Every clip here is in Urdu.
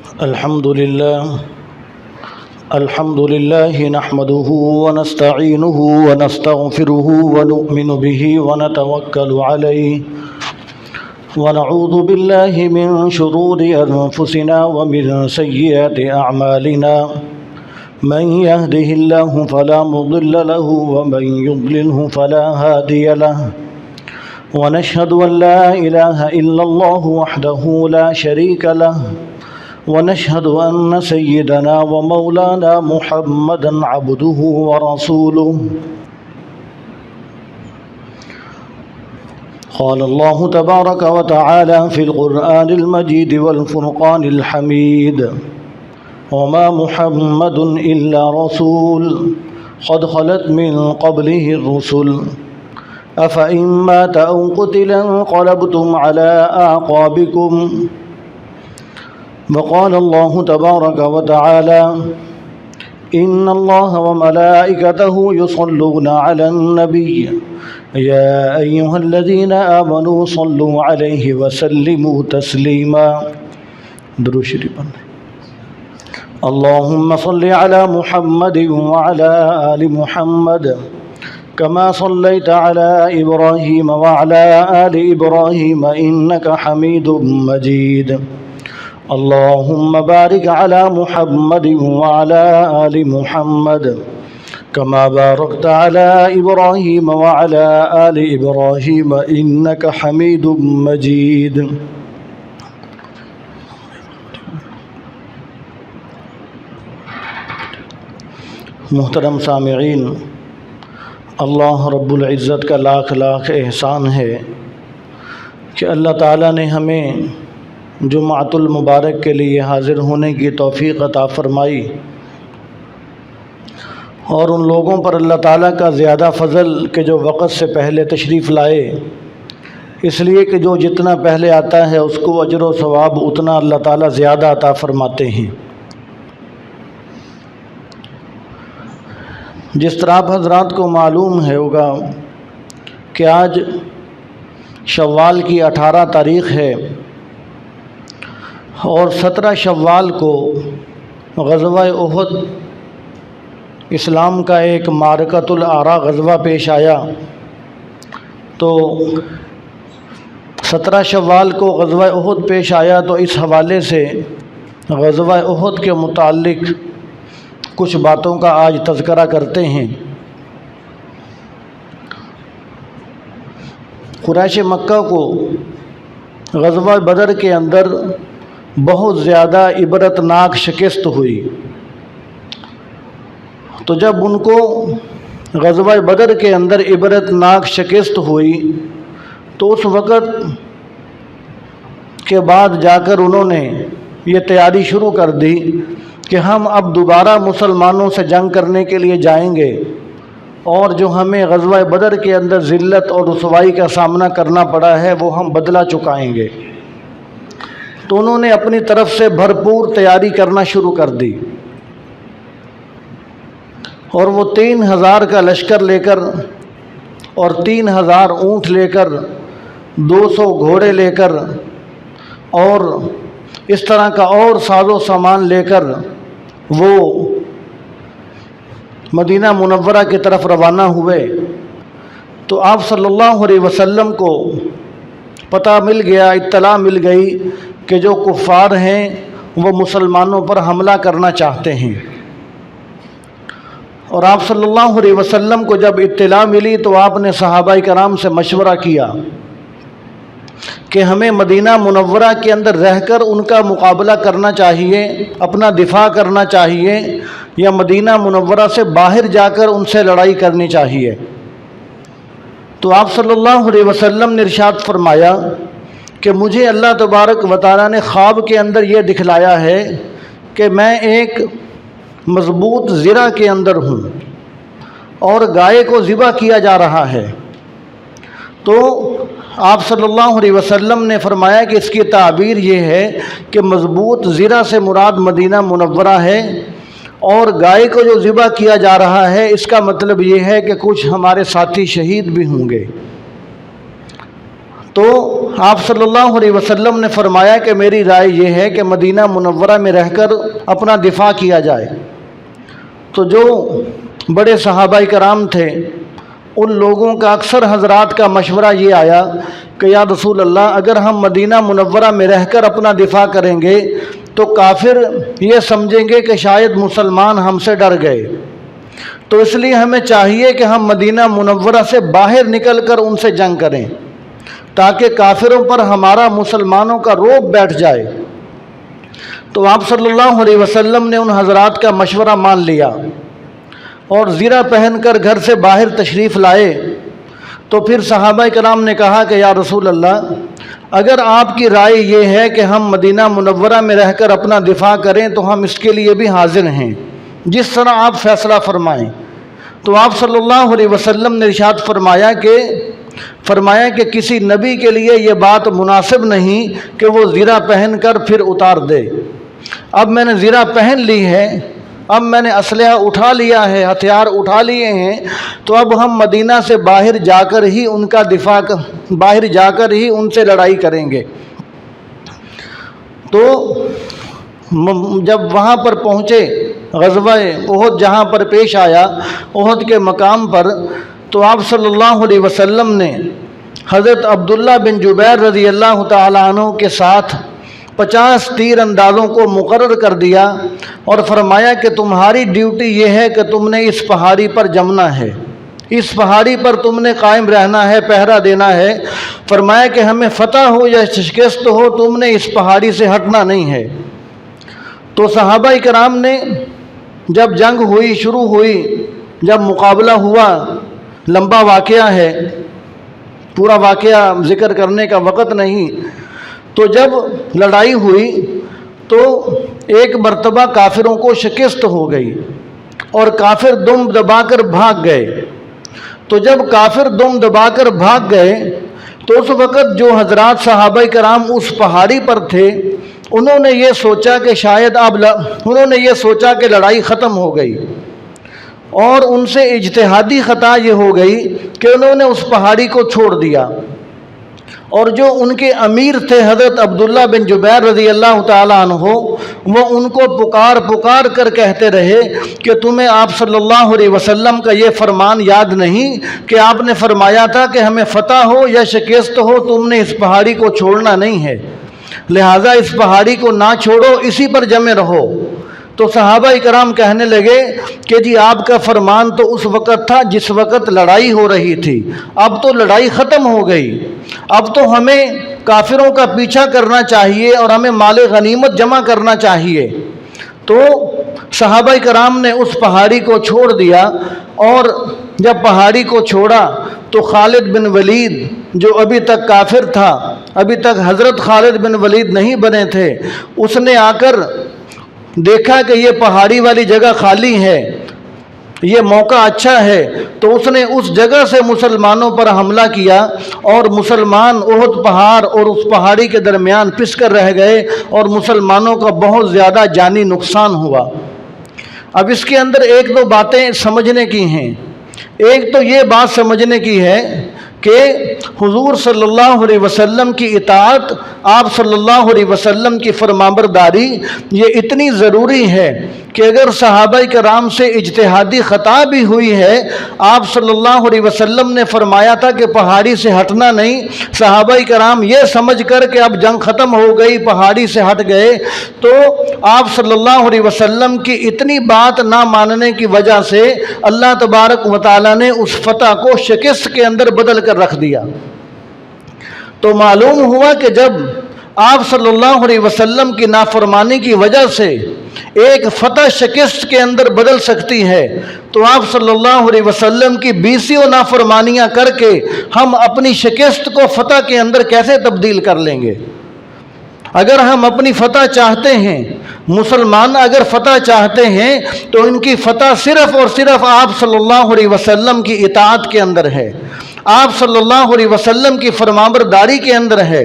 الحمد لله نحمده ونستعينه ونستغفره ونؤمن به ونتوكل عليه ونعوذ بالله من شرور أنفسنا ومن سيئات أعمالنا من يهده الله فلا مضل له ومن يضلله فلا هادي له ونشهد أن لا إله إلا الله وحده لا شريك له ونشهد أن سيدنا ومولانا محمدا عبده ورسوله قال الله تبارك وتعالى في القرآن المجيد والفرقان الحميد وما محمد إلا رسول قد خلت من قبله الرسل أفإن مات أو قتل انقلبتم على أعقابكم وقال الله تبارك وتعالى إن الله وملائكته يصلون على النبي يا أيها الذين آمنوا صلوا عليه وسلموا تسليما درود شریف اللهم صل على محمد وعلى آل محمد كما صليت على إبراهيم وعلى آل إبراهيم إنك حميد مجيد اللهم بارك على محمد وعلى آل محمد كما باركت على إبراهيم وعلى آل إبراهيم إنك حميد مجيد محترم سامعین، اللہ رب العزت کا لاکھ لاکھ احسان ہے کہ اللہ تعالیٰ نے ہمیں جمعۃ المبارک کے لیے حاضر ہونے کی توفیق عطا فرمائی، اور ان لوگوں پر اللہ تعالیٰ کا زیادہ فضل کہ جو وقت سے پہلے تشریف لائے، اس لیے کہ جو جتنا پہلے آتا ہے اس کو اجر و ثواب اتنا اللہ تعالیٰ زیادہ عطا فرماتے ہیں۔ جس طرح آپ حضرات کو معلوم ہے ہوگا کہ آج شوال کی 18 تاریخ ہے، اور 17 شوال کو غزوہ احد اسلام کا ایک معرکۃ الآراء غزوہ پیش آیا۔ تو 17 شوال کو غزوہ احد پیش آیا، تو اس حوالے سے غزوہ احد کے متعلق کچھ باتوں کا آج تذکرہ کرتے ہیں۔ قریش مکہ کو غزوہ بدر کے اندر بہت زیادہ عبرتناک شکست ہوئی، تو جب ان کو غزوہ بدر کے اندر عبرتناک شکست ہوئی تو اس وقت کے بعد جا کر انہوں نے یہ تیاری شروع کر دی کہ ہم اب دوبارہ مسلمانوں سے جنگ کرنے کے لیے جائیں گے، اور جو ہمیں غزوہ بدر کے اندر ذلت اور رسوائی کا سامنا کرنا پڑا ہے وہ ہم بدلہ چکائیں گے۔ تو انہوں نے اپنی طرف سے بھرپور تیاری کرنا شروع کر دی، اور وہ 3000 کا لشکر لے کر اور 3000 اونٹ لے کر 200 گھوڑے لے کر اور اس طرح کا اور ساز و سامان لے کر وہ مدینہ منورہ کی طرف روانہ ہوئے۔ تو آپ صلی اللہ علیہ وسلم کو پتہ مل گیا، اطلاع مل گئی کہ جو کفار ہیں وہ مسلمانوں پر حملہ کرنا چاہتے ہیں، اور آپ صلی اللہ علیہ وسلم کو جب اطلاع ملی تو آپ نے صحابہ کرام سے مشورہ کیا کہ ہمیں مدینہ منورہ کے اندر رہ کر ان کا مقابلہ کرنا چاہیے، اپنا دفاع کرنا چاہیے، یا مدینہ منورہ سے باہر جا کر ان سے لڑائی کرنی چاہیے۔ تو آپ صلی اللہ علیہ وسلم نے ارشاد فرمایا کہ مجھے اللہ تبارک و تعالیٰ نے خواب کے اندر یہ دکھلایا ہے کہ میں ایک مضبوط زرہ کے اندر ہوں اور گائے کو ذبح کیا جا رہا ہے۔ تو آپ صلی اللہ علیہ وسلم نے فرمایا کہ اس کی تعبیر یہ ہے کہ مضبوط زرہ سے مراد مدینہ منورہ ہے، اور گائے کو جو ذبح کیا جا رہا ہے اس کا مطلب یہ ہے کہ کچھ ہمارے ساتھی شہید بھی ہوں گے۔ تو آپ صلی اللہ علیہ وسلم نے فرمایا کہ میری رائے یہ ہے کہ مدینہ منورہ میں رہ کر اپنا دفاع کیا جائے۔ تو جو بڑے صحابہ کرام تھے ان لوگوں کا اکثر حضرات کا مشورہ یہ آیا کہ یا رسول اللہ، اگر ہم مدینہ منورہ میں رہ کر اپنا دفاع کریں گے تو کافر یہ سمجھیں گے کہ شاید مسلمان ہم سے ڈر گئے، تو اس لیے ہمیں چاہیے کہ ہم مدینہ منورہ سے باہر نکل کر ان سے جنگ کریں تاکہ کافروں پر ہمارا مسلمانوں کا رعب بیٹھ جائے۔ تو آپ صلی اللہ علیہ وسلم نے ان حضرات کا مشورہ مان لیا اور زرہ پہن کر گھر سے باہر تشریف لائے۔ تو پھر صحابہ کرام نے کہا کہ یا رسول اللہ، اگر آپ کی رائے یہ ہے کہ ہم مدینہ منورہ میں رہ کر اپنا دفاع کریں تو ہم اس کے لیے بھی حاضر ہیں، جس طرح آپ فیصلہ فرمائیں۔ تو آپ صلی اللہ علیہ وسلم نے ارشاد فرمایا کہ کسی نبی کے لیے یہ بات مناسب نہیں کہ وہ زرہ پہن کر پھر اتار دے۔ اب میں نے زرہ پہن لی ہے، اب میں نے اسلحہ اٹھا لیا ہے، ہتھیار اٹھا لیے ہیں، تو اب ہم مدینہ سے باہر جا کر ہی ان کا دفاع، باہر جا کر ہی ان سے لڑائی کریں گے۔ تو جب وہاں پر پہنچے، غزوہ احد جہاں پر پیش آیا، احد کے مقام پر، تو آپ صلی اللہ علیہ وسلم نے حضرت عبداللہ بن جبیر رضی اللہ تعالیٰ عنہ کے ساتھ 50 تیر اندازوں کو مقرر کر دیا اور فرمایا کہ تمہاری ڈیوٹی یہ ہے کہ تم نے اس پہاڑی پر جمنا ہے، اس پہاڑی پر تم نے قائم رہنا ہے، پہرا دینا ہے۔ فرمایا کہ ہمیں فتح ہو یا شکست ہو، تم نے اس پہاڑی سے ہٹنا نہیں ہے۔ تو صحابہ کرام نے جب جنگ ہوئی، شروع ہوئی، جب مقابلہ ہوا، لمبا واقعہ ہے، پورا واقعہ ذکر کرنے کا وقت نہیں، تو جب لڑائی ہوئی تو ایک مرتبہ کافروں کو شکست ہو گئی اور کافر دم دبا کر بھاگ گئے۔ تو جب کافر دم دبا کر بھاگ گئے تو اس وقت جو حضرات صحابہ کرام اس پہاڑی پر تھے انہوں نے یہ سوچا کہ شاید کہ لڑائی ختم ہو گئی، اور ان سے اجتہادی خطا یہ ہو گئی کہ انہوں نے اس پہاڑی کو چھوڑ دیا، اور جو ان کے امیر تھے حضرت عبداللہ بن جبیر رضی اللہ تعالیٰ عنہ، وہ ان کو پکار کر کہتے رہے کہ تمہیں آپ صلی اللہ علیہ وسلم کا یہ فرمان یاد نہیں کہ آپ نے فرمایا تھا کہ ہمیں فتح ہو یا شکست ہو تم نے اس پہاڑی کو چھوڑنا نہیں ہے، لہٰذا اس پہاڑی کو نہ چھوڑو، اسی پر جمے رہو۔ تو صحابہ کرام کہنے لگے کہ جی آپ کا فرمان تو اس وقت تھا جس وقت لڑائی ہو رہی تھی، اب تو لڑائی ختم ہو گئی، اب تو ہمیں کافروں کا پیچھا کرنا چاہیے اور ہمیں مال غنیمت جمع کرنا چاہیے۔ تو صحابہ کرام نے اس پہاڑی کو چھوڑ دیا، اور جب پہاڑی کو چھوڑا تو خالد بن ولید جو ابھی تک کافر تھا، ابھی تک حضرت خالد بن ولید نہیں بنے تھے، اس نے آ کر دیکھا کہ یہ پہاڑی والی جگہ خالی ہے، یہ موقع اچھا ہے، تو اس نے اس جگہ سے مسلمانوں پر حملہ کیا، اور مسلمان احد پہاڑ اور اس پہاڑی کے درمیان پس کر رہ گئے، اور مسلمانوں کا بہت زیادہ جانی نقصان ہوا۔ اب اس کے اندر ایک دو باتیں سمجھنے کی ہیں۔ ایک تو یہ بات سمجھنے کی ہے کہ حضور صلی اللہ علیہ وسلم کی اطاعت، آپ صلی اللہ علیہ وسلم کی فرمانبرداری یہ اتنی ضروری ہے کہ اگر صحابہ کرام سے اجتہادی خطا بھی ہوئی ہے، آپ صلی اللہ علیہ وسلم نے فرمایا تھا کہ پہاڑی سے ہٹنا نہیں، صحابہ کرام یہ سمجھ کر کہ اب جنگ ختم ہو گئی، پہاڑی سے ہٹ گئے، تو آپ صلی اللہ علیہ وسلم کی اتنی بات نہ ماننے کی وجہ سے اللہ تبارک و تعالیٰ نے اس فتح کو شکست کے اندر بدل کر رکھ دیا۔ تو معلوم ہوا کہ جب آپ صلی اللہ علیہ وسلم کی نافرمانی کی وجہ سے ایک فتح شکست کے اندر بدل سکتی ہے، تو آپ صلی اللہ علیہ وسلم کی 20 نافرمانیاں کر کے ہم اپنی شکست کو فتح کے اندر کیسے تبدیل کر لیں گے؟ اگر ہم اپنی فتح چاہتے ہیں، مسلمان اگر فتح چاہتے ہیں، تو ان کی فتح صرف اور صرف آپ صلی اللہ علیہ وسلم کی اطاعت کے اندر ہے۔ آپ صلی اللہ علیہ وسلم کی فرمانبرداری کے اندر ہے،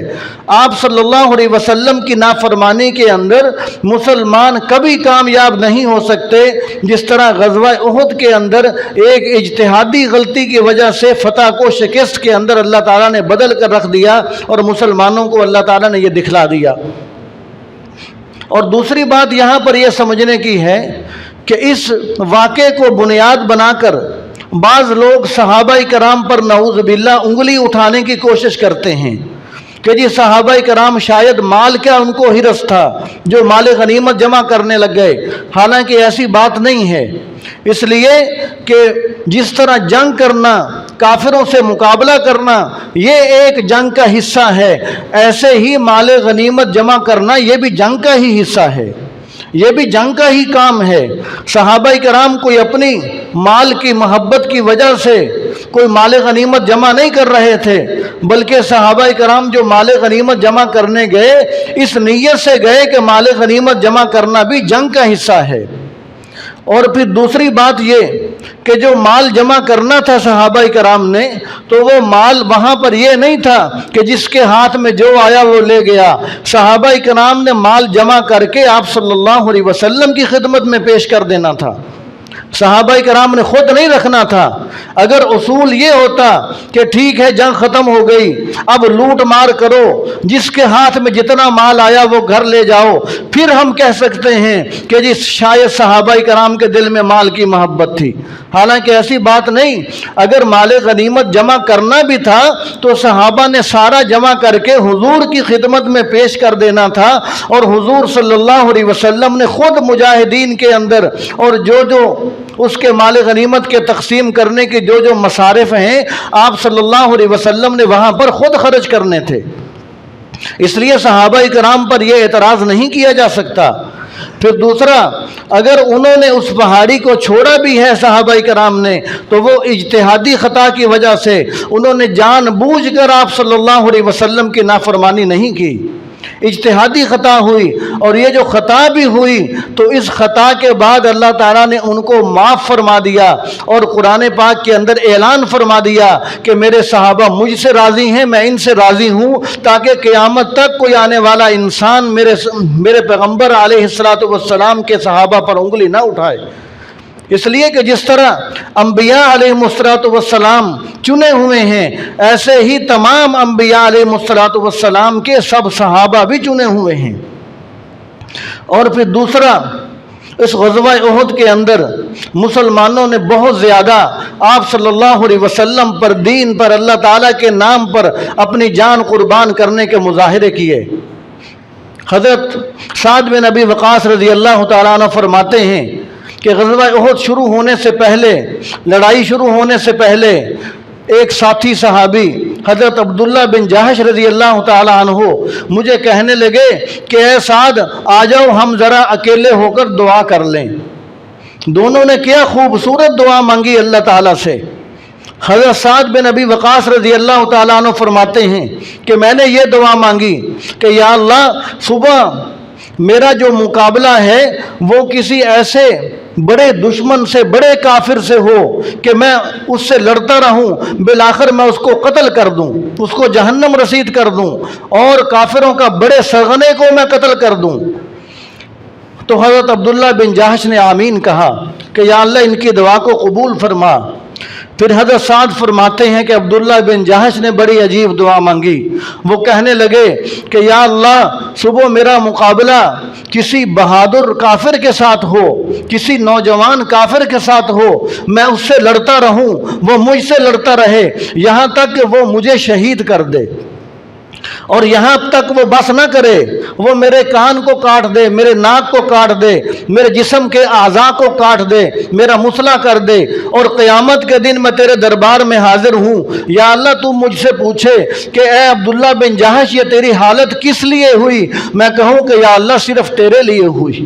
آپ صلی اللہ علیہ وسلم کی نافرمانی کے اندر مسلمان کبھی کامیاب نہیں ہو سکتے، جس طرح غزوہ احد کے اندر ایک اجتہادی غلطی کی وجہ سے فتح کو شکست کے اندر اللہ تعالیٰ نے بدل کر رکھ دیا اور مسلمانوں کو اللہ تعالیٰ نے یہ دکھلا دیا۔ اور دوسری بات یہاں پر یہ سمجھنے کی ہے کہ اس واقعے کو بنیاد بنا کر بعض لوگ صحابہ کرام پر نعوذ باللہ انگلی اٹھانے کی کوشش کرتے ہیں کہ جی صحابہ کرام شاید مال کیا ان کو ہرس تھا جو مال غنیمت جمع کرنے لگ گئے، حالانکہ ایسی بات نہیں ہے، اس لیے کہ جس طرح جنگ کرنا، کافروں سے مقابلہ کرنا یہ ایک جنگ کا حصہ ہے، ایسے ہی مال غنیمت جمع کرنا یہ بھی جنگ کا ہی حصہ ہے، یہ بھی جنگ کا ہی کام ہے۔ صحابہ کرام کوئی اپنی مال کی محبت کی وجہ سے کوئی مال غنیمت جمع نہیں کر رہے تھے، بلکہ صحابہ کرام جو مال غنیمت جمع کرنے گئے اس نیت سے گئے کہ مال غنیمت جمع کرنا بھی جنگ کا حصہ ہے۔ اور پھر دوسری بات یہ کہ جو مال جمع کرنا تھا صحابہ کرام نے، تو وہ مال وہاں پر یہ نہیں تھا کہ جس کے ہاتھ میں جو آیا وہ لے گیا، صحابہ کرام نے مال جمع کر کے آپ صلی اللہ علیہ وسلم کی خدمت میں پیش کر دینا تھا، صحابہ کرام نے خود نہیں رکھنا تھا۔ اگر اصول یہ ہوتا کہ ٹھیک ہے جنگ ختم ہو گئی اب لوٹ مار کرو، جس کے ہاتھ میں جتنا مال آیا وہ گھر لے جاؤ، پھر ہم کہہ سکتے ہیں کہ جی شاید صحابہ کرام کے دل میں مال کی محبت تھی، حالانکہ ایسی بات نہیں۔ اگر مال غنیمت جمع کرنا بھی تھا تو صحابہ نے سارا جمع کر کے حضور کی خدمت میں پیش کر دینا تھا، اور حضور صلی اللہ علیہ وسلم نے خود مجاہدین کے اندر اور جو اس کے مال غنیمت کے تقسیم کرنے کے جو مصارف ہیں آپ صلی اللہ علیہ وسلم نے وہاں پر خود خرچ کرنے تھے، اس لیے صحابہ کرام پر یہ اعتراض نہیں کیا جا سکتا۔ پھر دوسرا، اگر انہوں نے اس پہاڑی کو چھوڑا بھی ہے صحابہ کرام نے تو وہ اجتہادی خطا کی وجہ سے انہوں نے جان بوجھ کر آپ صلی اللہ علیہ وسلم کی نافرمانی نہیں کی، اجتہادی خطا ہوئی، اور یہ جو خطا بھی ہوئی تو اس خطا کے بعد اللہ تعالیٰ نے ان کو معاف فرما دیا، اور قرآن پاک کے اندر اعلان فرما دیا کہ میرے صحابہ مجھ سے راضی ہیں، میں ان سے راضی ہوں، تاکہ قیامت تک کوئی آنے والا انسان میرے پیغمبر علیہ السلام کے صحابہ پر انگلی نہ اٹھائے۔ اس لیے کہ جس طرح انبیاء علیہ السلام چنے ہوئے ہیں، ایسے ہی تمام انبیاء علیہ السلام کے سب صحابہ بھی چنے ہوئے ہیں۔ اور پھر دوسرا، اس غزوہ احد کے اندر مسلمانوں نے بہت زیادہ آپ صلی اللہ علیہ وسلم پر، دین پر، اللہ تعالیٰ کے نام پر اپنی جان قربان کرنے کے مظاہرے کیے۔ حضرت سعد بن ابی وقاص رضی اللہ تعالیٰ عنہ فرماتے ہیں کہ غزوہ احد شروع ہونے سے پہلے، لڑائی شروع ہونے سے پہلے ایک ساتھی صحابی حضرت عبداللہ بن جہش رضی اللہ تعالیٰ عنہ مجھے کہنے لگے کہ اے سعد آ جاؤ ہم ذرا اکیلے ہو کر دعا کر لیں۔ دونوں نے کیا خوبصورت دعا مانگی اللہ تعالیٰ سے۔ حضرت سعد بن ابی وقاص رضی اللہ تعالیٰ عنہ فرماتے ہیں کہ میں نے یہ دعا مانگی کہ یا اللہ صبح میرا جو مقابلہ ہے وہ کسی ایسے بڑے دشمن سے، بڑے کافر سے ہو کہ میں اس سے لڑتا رہوں، بالآخر میں اس کو قتل کر دوں، اس کو جہنم رسید کر دوں، اور کافروں کا بڑے سرغنے کو میں قتل کر دوں۔ تو حضرت عبداللہ بن جہش نے آمین کہا کہ یا اللہ ان کی دعا کو قبول فرما۔ پھر حضرت سعد فرماتے ہیں کہ عبداللہ بن جہش نے بڑی عجیب دعا مانگی، وہ کہنے لگے کہ یا اللہ صبح میرا مقابلہ کسی بہادر کافر کے ساتھ ہو، کسی نوجوان کافر کے ساتھ ہو، میں اس سے لڑتا رہوں، وہ مجھ سے لڑتا رہے یہاں تک کہ وہ مجھے شہید کر دے، اور یہاں تک وہ بس نہ کرے، وہ میرے کان کو کاٹ دے، میرے ناک کو کاٹ دے، میرے جسم کے اعضاء کو کاٹ دے، میرا مسئلہ کر دے، اور قیامت کے دن میں تیرے دربار میں حاضر ہوں، یا اللہ تو مجھ سے پوچھے کہ اے عبداللہ بن جہش یہ تیری حالت کس لیے ہوئی، میں کہوں کہ یا اللہ صرف تیرے لیے ہوئی۔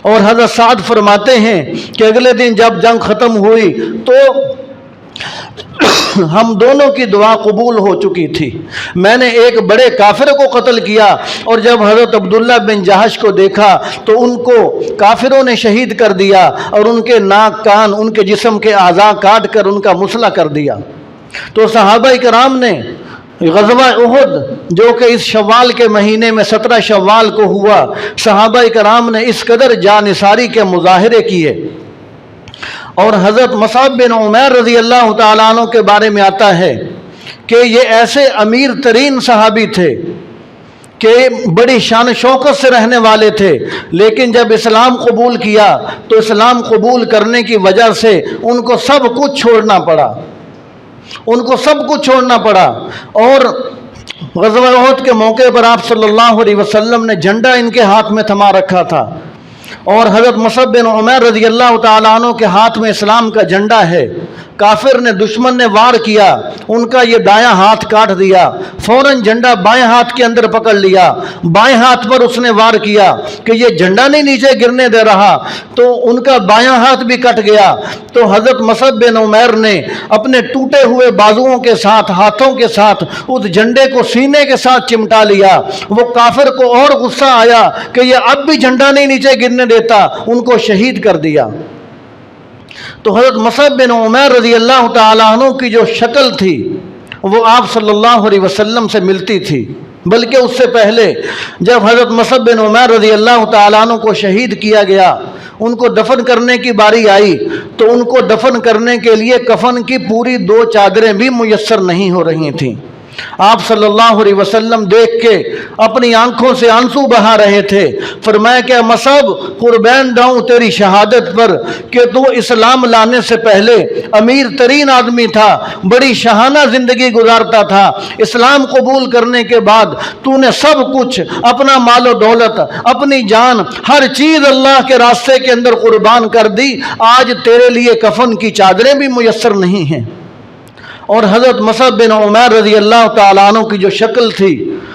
اور حضرت سعد فرماتے ہیں کہ اگلے دن جب جنگ ختم ہوئی تو ہم دونوں کی دعا قبول ہو چکی تھی، میں نے ایک بڑے کافر کو قتل کیا، اور جب حضرت عبداللہ بن جہش کو دیکھا تو ان کو کافروں نے شہید کر دیا، اور ان کے ناک کان، ان کے جسم کے اعضاء کاٹ کر ان کا مسئلہ کر دیا۔ تو صحابہ کرام نے غزوہ احد جو کہ اس شوال کے مہینے میں 17 شوال کو ہوا، صحابہ کرام نے اس قدر جانثاری کے مظاہرے کیے۔ اور حضرت مصعب بن عمیر رضی اللہ تعالیٰ عنہ کے بارے میں آتا ہے کہ یہ ایسے امیر ترین صحابی تھے کہ بڑی شان و شوکت سے رہنے والے تھے، لیکن جب اسلام قبول کیا تو اسلام قبول کرنے کی وجہ سے ان کو سب کچھ چھوڑنا پڑا، اور غزوہ احد کے موقع پر آپ صلی اللہ علیہ وسلم نے جھنڈا ان کے ہاتھ میں تھما رکھا تھا، اور حضرت مصعب بن عمیر رضی اللہ تعالیٰ عنہ کے ہاتھ میں اسلام کا جھنڈا ہے۔ کافر نے، دشمن نے وار کیا، ان کا یہ دایاں ہاتھ کاٹ دیا، فوراً جھنڈا بائیں ہاتھ کے اندر پکڑ لیا، بائیں ہاتھ پر اس نے وار کیا کہ یہ جھنڈا نہیں نیچے گرنے دے رہا، تو ان کا بایاں ہاتھ بھی کٹ گیا۔ تو حضرت مصعب بن عمیر نے اپنے ٹوٹے ہوئے بازوؤں کے ساتھ، ہاتھوں کے ساتھ اس جھنڈے کو سینے کے ساتھ چمٹا لیا۔ وہ کافر کو اور غصہ آیا کہ یہ اب بھی جھنڈا نہیں نیچے گرنے دیتا، ان کو شہید کر دیا۔ تو حضرت مصعب بن عمیر رضی اللہ تعالیٰ عنہ کی جو شکل تھی وہ آپ صلی اللہ علیہ وسلم سے ملتی تھی، بلکہ اس سے پہلے جب حضرت مصعب بن عمیر رضی اللہ تعالیٰ عنہ کو شہید کیا گیا، ان کو دفن کرنے کی باری آئی تو ان کو دفن کرنے کے لیے کفن کی پوری 2 چادریں بھی میسر نہیں ہو رہی تھیں۔ آپ صلی اللہ علیہ وسلم دیکھ کے اپنی آنکھوں سے آنسو بہا رہے تھے۔ فرمایا کہ مصعب، قربان جاؤں تیری شہادت پر کہ تو اسلام لانے سے پہلے امیر ترین آدمی تھا، بڑی شاہانہ زندگی گزارتا تھا، اسلام قبول کرنے کے بعد تو نے سب کچھ، اپنا مال و دولت، اپنی جان، ہر چیز اللہ کے راستے کے اندر قربان کر دی، آج تیرے لیے کفن کی چادریں بھی میسر نہیں ہیں۔ اور حضرت مصعب بن عمیر رضی اللہ تعالیٰ عنہ کی جو شکل تھی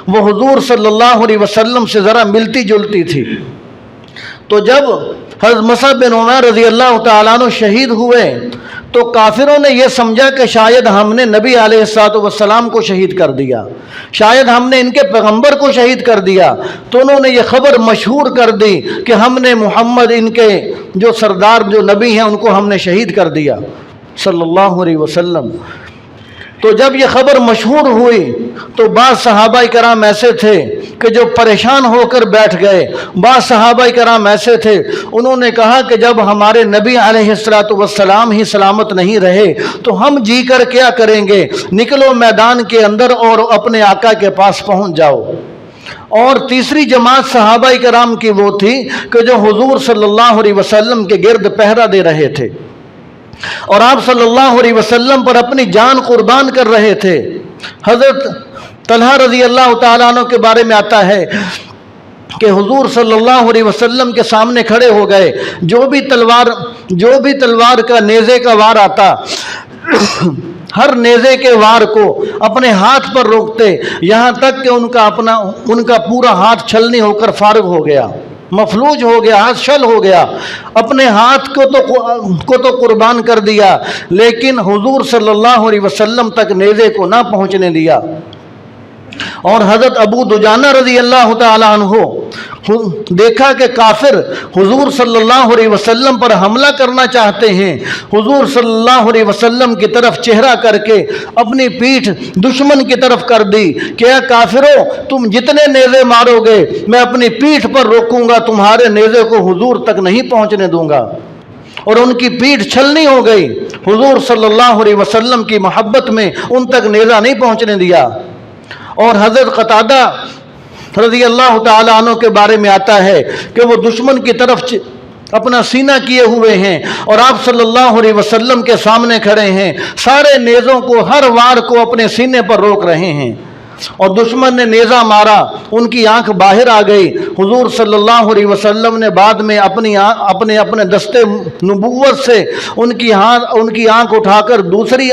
وہ حضور صلی اللہ علیہ وسلم سے ذرا ملتی جلتی تھی۔ تو جب حضرت مصعب بن عمیر رضی اللہ تعالیٰ عنہ شہید ہوئے تو کافروں نے یہ سمجھا کہ شاید ہم نے نبی علیہ السلام کو شہید کر دیا، شاید ہم نے ان کے پیغمبر کو شہید کر دیا۔ تو انہوں نے یہ خبر مشہور کر دی کہ ہم نے محمد، ان کے جو سردار جو نبی ہیں، ان کو ہم نے شہید کر دیا صلی اللہ علیہ وسلم۔ تو جب یہ خبر مشہور ہوئی تو بعض صحابہ کرام ایسے تھے کہ جو پریشان ہو کر بیٹھ گئے، بعض صحابہ کرام ایسے تھے انہوں نے کہا کہ جب ہمارے نبی علیہ السلام ہی سلامت نہیں رہے تو ہم جی کر کیا کریں گے، نکلو میدان کے اندر اور اپنے آقا کے پاس پہنچ جاؤ۔ اور تیسری جماعت صحابہ کرام کی وہ تھی کہ جو حضور صلی اللہ علیہ وسلم کے گرد پہرا دے رہے تھے اور آپ صلی اللہ علیہ وسلم پر اپنی جان قربان کر رہے تھے۔ حضرت طلحہ رضی اللہ تعالیٰ عنہ کے بارے میں آتا ہے کہ حضور صلی اللہ علیہ وسلم کے سامنے کھڑے ہو گئے، جو بھی تلوار کا، نیزے کا وار آتا، ہر نیزے کے وار کو اپنے ہاتھ پر روکتے، یہاں تک کہ ان کا پورا ہاتھ چھلنی ہو کر فارغ ہو گیا، مفلوج ہو گیا، ہاتھ شل ہو گیا، اپنے ہاتھ کو تو قربان کر دیا، لیکن حضور صلی اللہ علیہ وسلم تک نیزے کو نہ پہنچنے دیا۔ اور حضرت ابو دجانہ رضی اللہ تعالیٰ عنہ دیکھا کہ کافر حضور صلی اللہ علیہ وسلم پر حملہ کرنا چاہتے ہیں، حضور صلی اللہ علیہ وسلم کی طرف چہرہ کر کے اپنی پیٹھ دشمن کی طرف کر دی کہ اے کافرو، تم جتنے نیزے مارو گے میں اپنی پیٹھ پر روکوں گا، تمہارے نیزے کو حضور تک نہیں پہنچنے دوں گا۔ اور ان کی پیٹھ چھلنی ہو گئی، حضور صلی اللہ علیہ وسلم کی محبت میں ان تک نیزہ نہیں پہنچنے دیا۔ اور حضرت قتادہ رضی اللہ تعالیٰ عنہ کے بارے میں آتا ہے کہ وہ دشمن کی طرف اپنا سینہ کیے ہوئے ہیں اور آپ صلی اللہ علیہ وسلم کے سامنے کھڑے ہیں، سارے نیزوں کو، ہر وار کو اپنے سینے پر روک رہے ہیں، اور دشمن نے نیزہ مارا، ان کی آنکھ باہر آ گئی۔ حضور صلی اللہ علیہ وسلم نے بعد میں اپنے دستے نبوت سے ان کی آنکھ اٹھا کر دوسری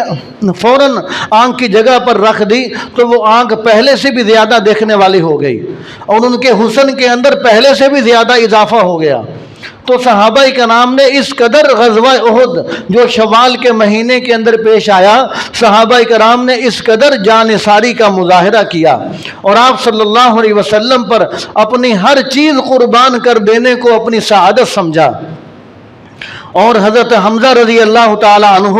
فوراً آنکھ کی جگہ پر رکھ دی تو وہ آنکھ پہلے سے بھی زیادہ دیکھنے والی ہو گئی اور ان کے حسن کے اندر پہلے سے بھی زیادہ اضافہ ہو گیا۔ تو صحابہ کرام نے اس قدر غزوہ احد جو شوال کے مہینے کے اندر پیش آیا، صحابہ کرام نے اس قدر جانثاری کا مظاہرہ کیا اور آپ صلی اللہ علیہ وسلم پر اپنی ہر چیز قربان کر دینے کو اپنی سعادت سمجھا۔ اور حضرت حمزہ رضی اللہ تعالی عنہ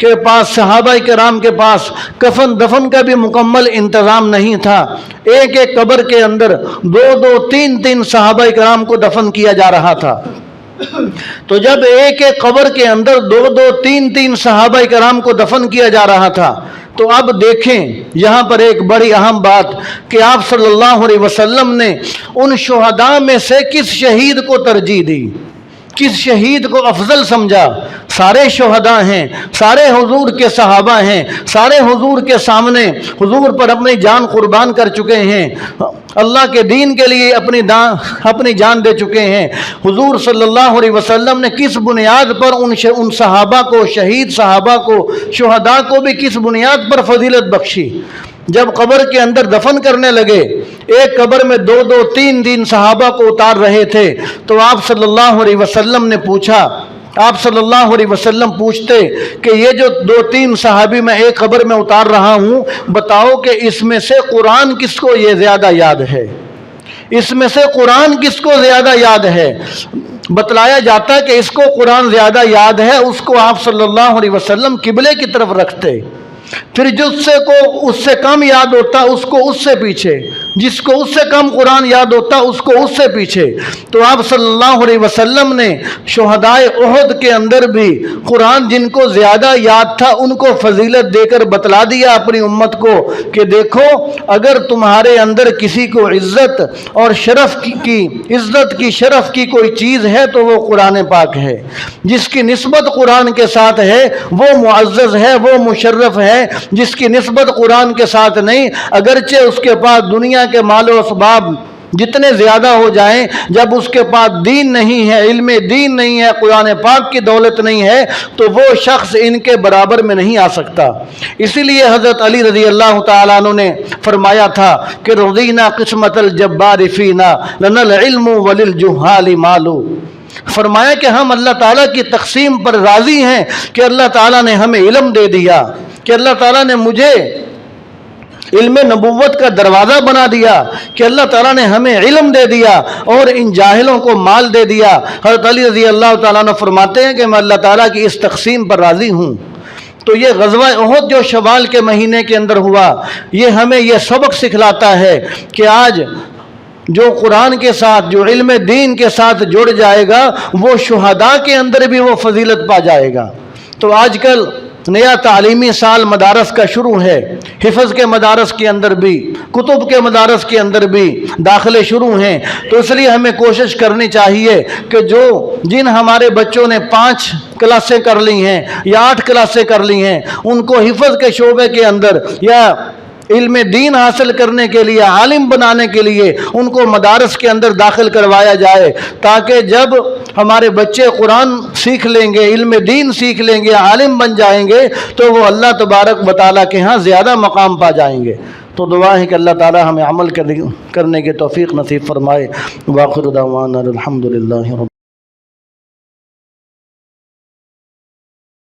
کے پاس صحابہ کرام کے پاس کفن دفن کا بھی مکمل انتظام نہیں تھا، ایک ایک قبر کے اندر دو دو تین تین صحابہ کرام کو دفن کیا جا رہا تھا۔ تو جب ایک ایک قبر کے اندر دو دو تین تین صحابہ کرام کو دفن کیا جا رہا تھا، تو اب دیکھیں یہاں پر ایک بڑی اہم بات کہ آپ صلی اللہ علیہ وسلم نے ان شہداء میں سے کس شہید کو ترجیح دی، کس شہید کو افضل سمجھا؟ سارے شہداء ہیں، سارے حضور کے صحابہ ہیں، سارے حضور کے سامنے حضور پر اپنی جان قربان کر چکے ہیں، اللہ کے دین کے لیے اپنی جان دے چکے ہیں۔ حضور صلی اللہ علیہ وسلم نے کس بنیاد پر ان صحابہ کو، شہید صحابہ کو، شہداء کو بھی کس بنیاد پر فضیلت بخشی؟ جب قبر کے اندر دفن کرنے لگے، ایک قبر میں دو دو تین تین صحابہ کو اتار رہے تھے، تو آپ صلی اللہ علیہ وسلم نے پوچھا، آپ صلی اللہ علیہ وسلم پوچھتے کہ یہ جو دو تین صحابی میں ایک قبر میں اتار رہا ہوں، بتاؤ کہ اس میں سے قرآن کس کو یہ زیادہ یاد ہے؟ اس میں سے قرآن کس کو زیادہ یاد ہے؟ بتلایا جاتا کہ اس کو قرآن زیادہ یاد ہے، اس کو آپ صلی اللہ علیہ وسلم قبلے کی طرف رکھتے، پھر جس کو اس سے کم یاد ہوتا اس کو اس سے پیچھے، جس کو اس سے کم قرآن یاد ہوتا اس کو اس سے پیچھے۔ تو آپ صلی اللہ علیہ وسلم نے شہدائے احد کے اندر بھی قرآن جن کو زیادہ یاد تھا ان کو فضیلت دے کر بتلا دیا اپنی امت کو کہ دیکھو، اگر تمہارے اندر کسی کو عزت اور شرف کی شرف کی کوئی چیز ہے تو وہ قرآن پاک ہے، جس کی نسبت قرآن کے ساتھ ہے وہ معزز ہے، وہ مشرف ہے، جس کی نسبت قرآن کے ساتھ نہیں، اگرچہ اس کے پاس دنیا کے مال و اسباب جتنے زیادہ ہو جائیں، جب اس کے پاس دین نہیں ہے، علم دین نہیں ہے، قرآن پاک کی دولت نہیں ہے، تو وہ شخص ان کے برابر میں نہیں آ سکتا۔ اسی لیے حضرت علی رضی اللہ تعالیٰ عنہ نے فرمایا تھا کہ رضینا قسمت الجبار فینا لنا العلم وللجہال مال، فرمایا کہ ہم اللہ تعالیٰ کی تقسیم پر راضی ہیں کہ اللہ تعالیٰ نے ہمیں علم دے دیا، کہ اللہ تعالیٰ نے مجھے علم نبوت کا دروازہ بنا دیا، کہ اللہ تعالیٰ نے ہمیں علم دے دیا اور ان جاہلوں کو مال دے دیا۔ حضرت علی رضی اللہ تعالیٰ عنہ فرماتے ہیں کہ میں اللہ تعالیٰ کی اس تقسیم پر راضی ہوں۔ تو یہ غزوہ احد جو شوال کے مہینے کے اندر ہوا، یہ ہمیں یہ سبق سکھلاتا ہے کہ آج جو قرآن کے ساتھ، جو علم دین کے ساتھ جڑ جائے گا، وہ شہداء کے اندر بھی وہ فضیلت پا جائے گا۔ تو آج کل نیا تعلیمی سال مدارس کا شروع ہے، حفظ کے مدارس کے اندر بھی، کتب کے مدارس کے اندر بھی داخلے شروع ہیں، تو اس لیے ہمیں کوشش کرنی چاہیے کہ جن ہمارے بچوں نے 5 کلاسیں کر لی ہیں یا 8 کلاسیں کر لی ہیں، ان کو حفظ کے شعبے کے اندر یا علم دین حاصل کرنے کے لیے، عالم بنانے کے لیے ان کو مدارس کے اندر داخل کروایا جائے، تاکہ جب ہمارے بچے قرآن سیکھ لیں گے، علم دین سیکھ لیں گے، عالم بن جائیں گے، تو وہ اللہ تبارک و تعالیٰ کے ہاں زیادہ مقام پا جائیں گے۔ تو دعا ہے کہ اللہ تعالیٰ ہمیں عمل کرنے کی توفیق نصیب فرمائے۔ وآخر دعوانا الحمدللہ رب